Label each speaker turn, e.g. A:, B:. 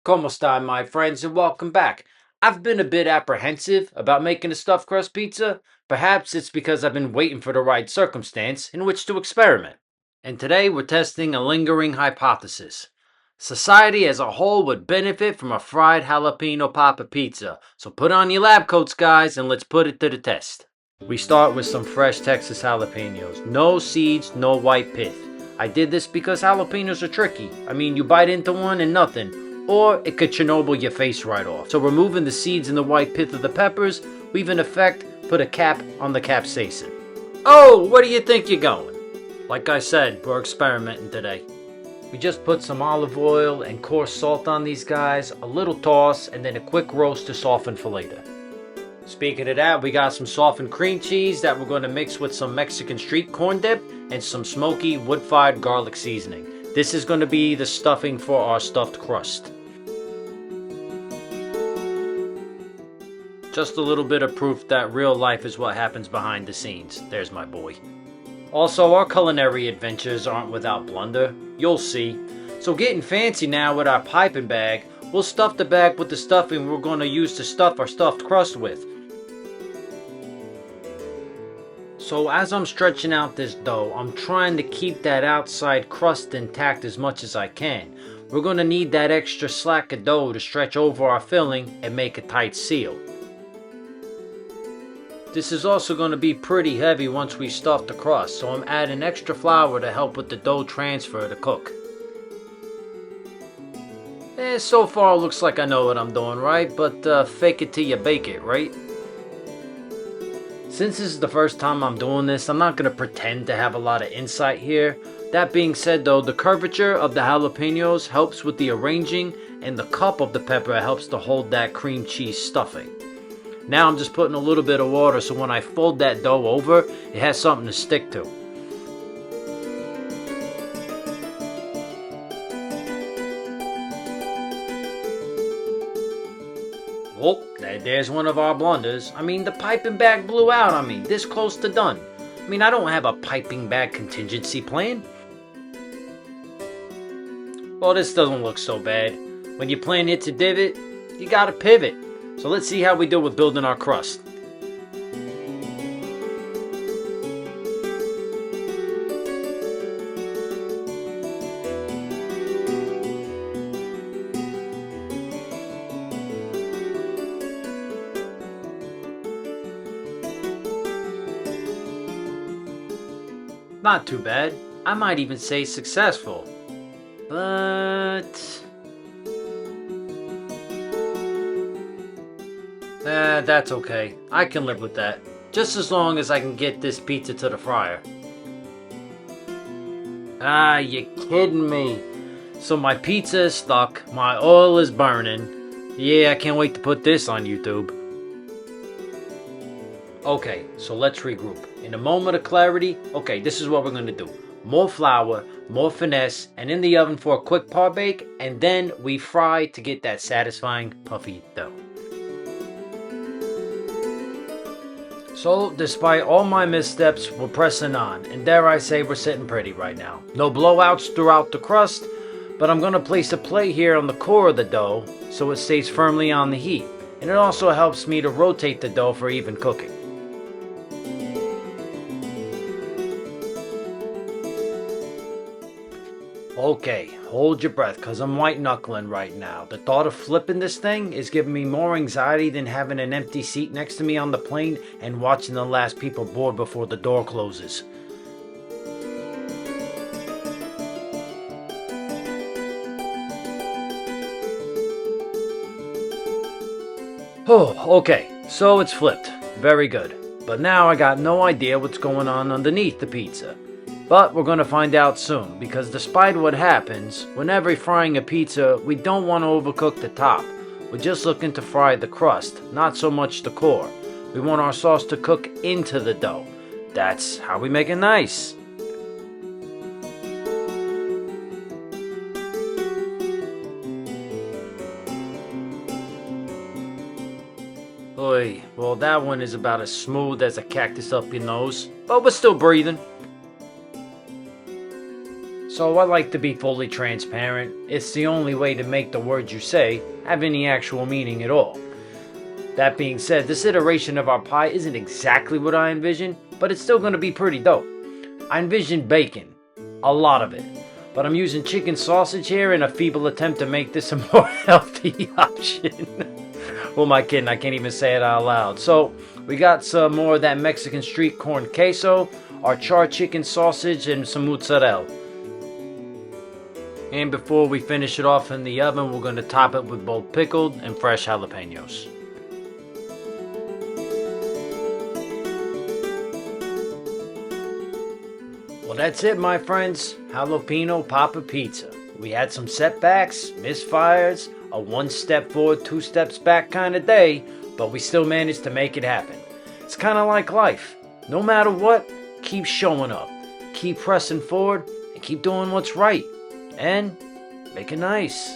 A: Como esta, my friends, and welcome back. I've been a bit apprehensive about making a stuffed crust pizza. Perhaps it's because I've been waiting for the right circumstance in which to experiment. And today we're testing a lingering hypothesis. Society as a whole would benefit from a fried jalapeno papa pizza. So put on your lab coats, guys, and let's put it to the test. We start with some fresh Texas jalapenos. No seeds, no white pith. I did this because jalapenos are tricky. I mean, you bite into one and nothing, or it could Chernobyl your face right off. So removing the seeds and the white pith of the peppers, we've in effect put a cap on the capsaicin. Oh, where do you think you're going? Like I said, we're experimenting today. We just put some olive oil and coarse salt on these guys, a little toss, and then a quick roast to soften for later. Speaking of that, we got some softened cream cheese that we're going to mix with some Mexican street corn dip and some smoky wood-fired garlic seasoning. This is going to be the stuffing for our stuffed crust. Just a little bit of proof that real life is what happens behind the scenes. There's my boy. Also, our culinary adventures aren't without blunder. You'll see. So getting fancy now with our piping bag, we'll stuff the bag with the stuffing we're going to use to stuff our stuffed crust with. So as I'm stretching out this dough, I'm trying to keep that outside crust intact as much as I can. We're going to need that extra slack of dough to stretch over our filling and make a tight seal. This is also going to be pretty heavy once we stuff the crust, so I'm adding extra flour to help with the dough transfer to cook. So far it looks like I know what I'm doing right, but fake it till you bake it, right? Since this is the first time I'm doing this, I'm not going to pretend to have a lot of insight here. That being said though, the curvature of the jalapenos helps with the arranging, and the cup of the pepper helps to hold that cream cheese stuffing. Now I'm just putting a little bit of water so when I fold that dough over, it has something to stick to. Oh, there's one of our blunders. I mean, the piping bag blew out on me, this close to done. I mean, I don't have a piping bag contingency plan. Well, this doesn't look so bad. When your plan hits a divot, you gotta pivot. So let's see how we do with building our crust. Not too bad. I might even say successful. But that's okay. I can live with that. Just as long as I can get this pizza to the fryer. Ah, you kidding me. So my pizza is stuck, my oil is burning. Yeah, I can't wait to put this on YouTube. Okay, so let's regroup. In a moment of clarity, okay, this is what we're gonna do. More flour, more finesse, and in the oven for a quick par bake, and then we fry to get that satisfying puffy dough. So, despite all my missteps, we're pressing on, and dare I say we're sitting pretty right now. No blowouts throughout the crust, but I'm gonna place a plate here on the core of the dough so it stays firmly on the heat, and it also helps me to rotate the dough for even cooking. Okay, hold your breath because I'm white knuckling right now. The thought of flipping this thing is giving me more anxiety than having an empty seat next to me on the plane and watching the last people board before the door closes. Oh, okay, so it's flipped. Very good. But now I got no idea what's going on underneath the pizza. But we're going to find out soon, because despite what happens, whenever frying a pizza, we don't want to overcook the top. We're just looking to fry the crust, not so much the core. We want our sauce to cook into the dough. That's how we make it nice. Oy, well that one is about as smooth as a cactus up your nose, but we're still breathing. So I like to be fully transparent. It's the only way to make the words you say have any actual meaning at all. That being said, this iteration of our pie isn't exactly what I envisioned, but it's still going to be pretty dope. I envision bacon, a lot of it, but I'm using chicken sausage here in a feeble attempt to make this a more healthy option. Who am I kidding? I can't even say it out loud. So we got some more of that Mexican street corn queso, our charred chicken sausage, and some mozzarella. And before we finish it off in the oven, we're going to top it with both pickled and fresh jalapenos. Well, that's it, my friends. Jalapeno Papa Pizza. We had some setbacks, misfires, a one step forward, two steps back kind of day, but we still managed to make it happen. It's kind of like life. No matter what, keep showing up, keep pressing forward, and keep doing what's right. And make it nice.